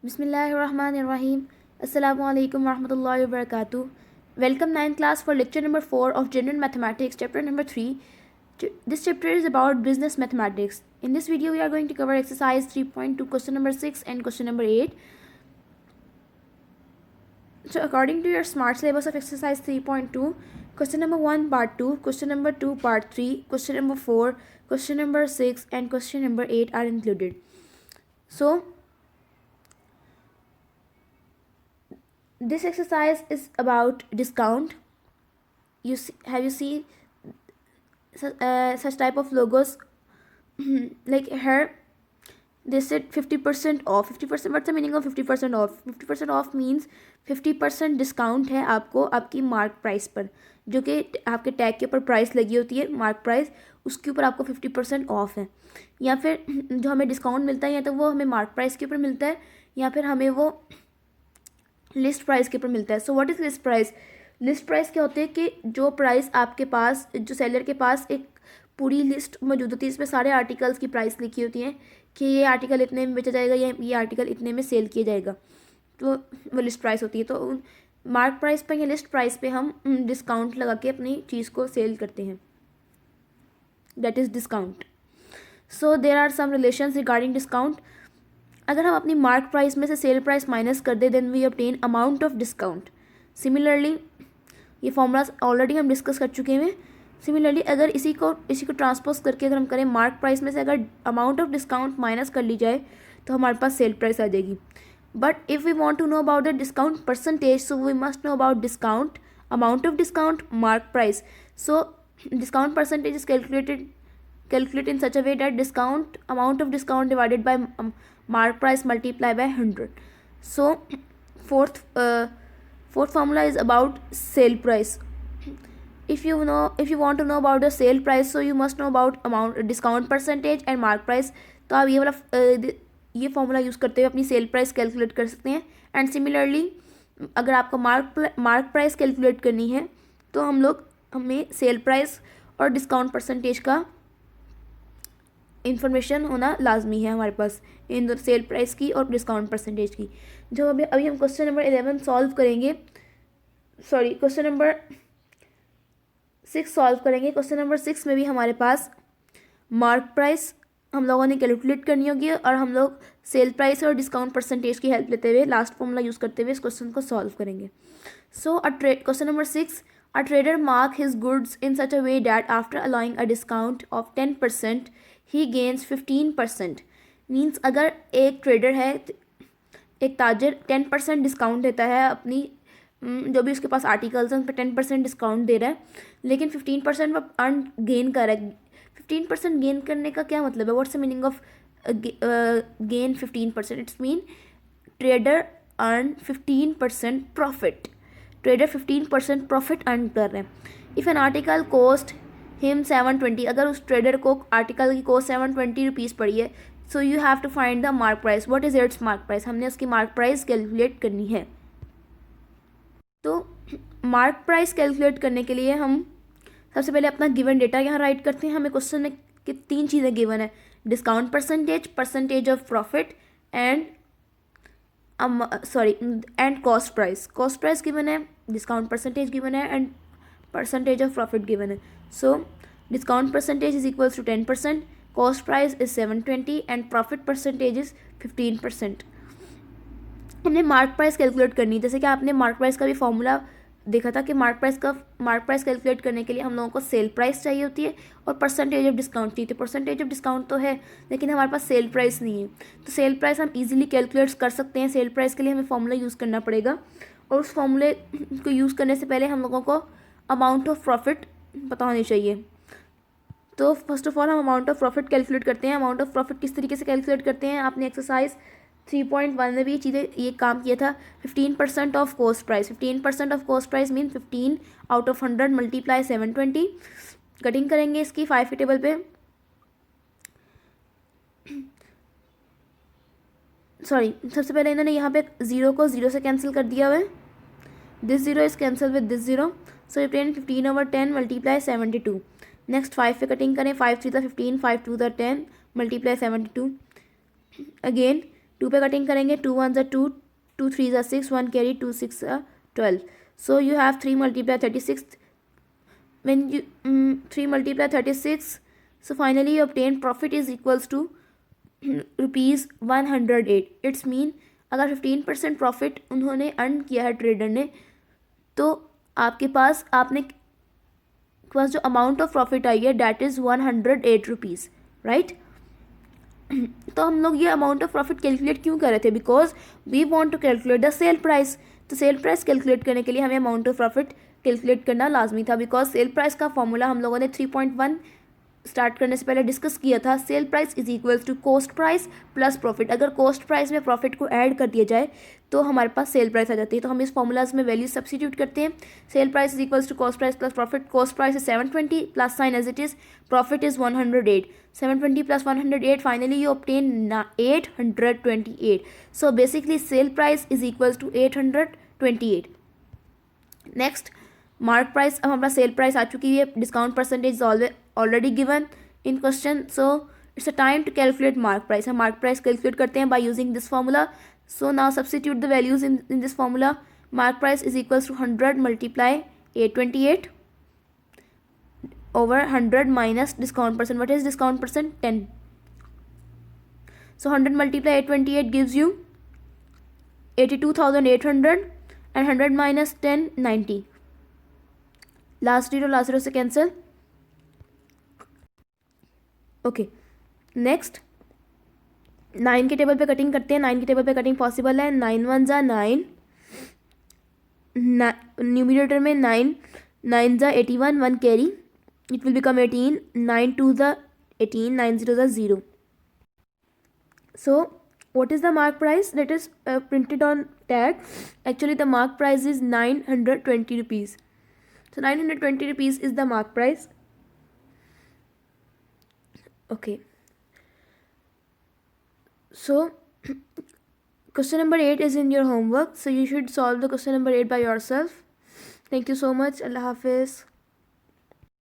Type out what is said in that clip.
Bismillahirrahmanirrahim. Assalamu alaikum warahmatullahi wabarakatuh. Welcome 9th class for lecture number 4 of General Mathematics, chapter number 3. This chapter is about business mathematics. In this video, we are going to cover exercise 3.2, question number 6 and question number 8. So according to your smart syllabus of exercise 3.2, question number 1 part 2, question number 2 part 3, question number 4, question number 6 and question number 8 are included. So this exercise is about discount. Have you seen such type of logos? Like here they said 50% off. 50%, what's the meaning of 50% off? 50% off means 50% discount है आपको आपकी mark price पर, जो कि आपके tag के ऊपर price लगी होती है, मार्क प्राइस, उसके ऊपर आपको 50% ऑफ है. या फिर जो हमें डिस्काउंट मिलता है या तो वो हमें मार्क प्राइस के ऊपर मिलता है या फिर हमें वो लिस्ट प्राइस के ऊपर मिलता है. So what is list price? List price क्या होते हैं कि जो प्राइस आपके पास, जो सेलर के पास एक पूरी लिस्ट मौजूद होती है, इसमें सारे आर्टिकल्स की प्राइस लिखी होती हैं कि ये आर्टिकल इतने में बेचा जाएगा या ये आर्टिकल इतने में सेल किया जाएगा, तो वो लिस्ट प्राइस होती है. तो मार्क प्राइस पर या लिस्ट प्राइस पे हम डिस्काउंट लगा के अपनी चीज़ को सेल करते हैं, that is discount. So there are some relations regarding discount. अगर हम अपनी मार्क प्राइस में से सेल प्राइस माइनस कर दे, then we obtain amount of discount. Similarly ये फॉर्मूलाज ऑलरेडी हम डिस्कस कर चुके हैं. सिमिलरली अगर इसी को ट्रांसपोज करके अगर हम करें, मार्क प्राइस में से अगर अमाउंट ऑफ डिस्काउंट माइनस कर ली जाए तो हमारे पास सेल प्राइस आ जाएगी. But if we want to know about the discount percentage, so we must know about discount, amount of discount, mark price. So discount percentage is calculate in such a way that discount, amount of discount divided by mark price multiply by 100. So fourth formula is about sale price. If you want to know about the sale price, so you must know about amount, discount percentage and mark price. तो आप ये वाला ये formula use करते हुए अपनी cell price calculate कर सकते हैं. एंड सिमिलरली अगर आपको मार्क प्राइस कैलकुलेट करनी है तो हमें सेल प्राइस और डिस्काउंट परसेंटेज का इन्फॉर्मेशन होना लाजमी है हमारे पास, इन दो सेल प्राइस की और डिस्काउंट परसेंटेज की. जो अभी हम क्वेश्चन नंबर 11 सॉल्व करेंगे, सॉरी क्वेश्चन नंबर 6 सॉल्व करेंगे. क्वेश्चन नंबर 6 में भी हमारे पास मार्क प्राइस हम लोगों ने कैलकुलेट करनी होगी और हम लोग सेल प्राइस और डिस्काउंट परसेंटेज की हेल्प लेते हुए लास्ट फॉर्मूला यूज़ करते हुए इस क्वेश्चन को सॉल्व करेंगे. So question number 6, a trader mark his goods in such a way that after allowing a discount of 10% he gains 15%. Means अगर एक ट्रेडर है, एक ताजर 10% डिस्काउंट देता है अपनी जो भी उसके पास आर्टिकल्स हैं उन पर 10% डिस्काउंट दे रहा है, लेकिन 15% वो अर्न गेन कर रहा है. 15% गेन करने का क्या मतलब है? What's the meaning of gain 15%? It's mean trader earn 15% profit. Trader 15% profit earn कर रहे हैं. If an article cost him 720, अगर उस ट्रेडर को आर्टिकल की कॉस्ट 720 रुपीज़ पड़ी है, so you have to find the mark price. What is its mark price? हमने उसकी मार्क प्राइस कैलकुलेट करनी है. तो मार्क प्राइस कैलकुलेट करने के लिए हम सबसे पहले अपना गिवन डेटा यहाँ राइट करते हैं. हमें क्वेश्चन में कि 3 चीज़ें गिवन है: discount percentage, percentage of profit and cost price. Cost price given है, डिस्काउंट परसेंटेज गिवन है and percentage of profit given है. So discount percentage is equals to 10%, cost price is 720 and profit percentage is 15%. हमने mark price calculate करनी है. जैसे कि आपने mark price का भी फॉर्मूला देखा था कि मार्क प्राइस कैलकुलेट करने के लिए हम लोगों को सेल प्राइस चाहिए होती है और परसेंटेज ऑफ डिस्काउंट चाहिए. तो परसेंटेज ऑफ डिस्काउंट तो है लेकिन हमारे पास सेल प्राइस नहीं है. तो सेल प्राइस हम इजीली कैलकुलेट कर सकते हैं. सेल प्राइस के लिए हमें फॉर्मूला यूज़ करना पड़ेगा और उस फॉर्मूले को यूज़ करने से पहले हम लोगों को अमाउंट ऑफ प्रॉफिट पता होनी चाहिए. तो फर्स्ट ऑफ ऑल हम अमाउंट ऑफ प्रॉफिट कैलकुलेट करते हैं. अमाउंट ऑफ प्रॉफिट किस तरीके से कैलकुलेट करते हैं? आपने एक्सरसाइज 3.1 में भी ये काम किया था. 15% of cost price. 15% of cost price mean 15 out of 100 multiply 720. Cutting करेंगे इसकी 5 के टेबल पे. सॉरी, सबसे पहले इन्होंने यहाँ पे 0 को 0 से कैंसिल कर दिया हुआ है. This 0 is cancel with this 0. सो ये 15/10 मल्टीप्लाई 72. नेक्स्ट 5 पे कटिंग करें. 5 3 15, 5 2 10 मल्टीप्लाई 72. अगेन टू पे कटिंग करेंगे, 2 1 2, 2 3 6, 1 carry, 2 6 12. So you have 3 multiply 36. When you 3 multiply 36, so finally you obtain profit is equals to rupees 108. It's mean अगर 15% profit उन्होंने earn किया है trader ने, तो आपके पास जो अमाउंट ऑफ प्रॉफिट आई है डैट इज़ 108 रुपीज़, राइट. तो हम लोग ये अमाउंट ऑफ प्रॉफिट कैलकुलेट क्यों कर रहे थे? Because we want to calculate the sale price. तो सेल प्राइस कैलकुलेट करने के लिए हमें अमाउंट ऑफ प्रॉफिट कैलकुलेट करना लाजमी था, बिकॉज सेल प्राइस का फॉर्मूला हम लोगों ने 3.1 स्टार्ट करने से पहले डिस्कस किया था. Sale price is equals to cost price plus profit. अगर कॉस्ट प्राइस में प्रॉफिट को ऐड कर दिया जाए तो हमारे पास सेल प्राइस आ जाती है. तो हम इस फॉर्मूलाज में वैल्यू सब्सिट्यूट करते हैं. Sale price is equals to cost price plus profit. Cost price is 720 plus sign as it is. Profit is 108. 720 plus 108, finally you obtain 828. So basically sale price is equals to 828. Next mark price. अब हमारा sale price आ चुकी है. Discount percentage already given in question. So it's a time to calculate mark price. हम mark price calculate करते हैं bye using this formula. So now substitute the values in this formula. Mark price is equals to 100 multiply 828 over 100 minus discount percent. What is discount percent? 10. So 100 multiply 828 gives you 82,800 and 100 minus 10 90. Last zero से cancel. Okay. Next 9 के table पे cutting करते हैं. 9 के table पे cutting possible है. 9 1 जा 9, numerator में 9 9 जा 81, 1 carry, it will become 18. 9 2 the 18, 9 0 the 0. So what is the mark price that is printed on tag? Actually the mark price is 920 rupees. So 920 rupees is the mark price. Okay, so question number 8 is in your homework, so you should solve the question number 8 by yourself. Thank you so much. Allah Hafiz.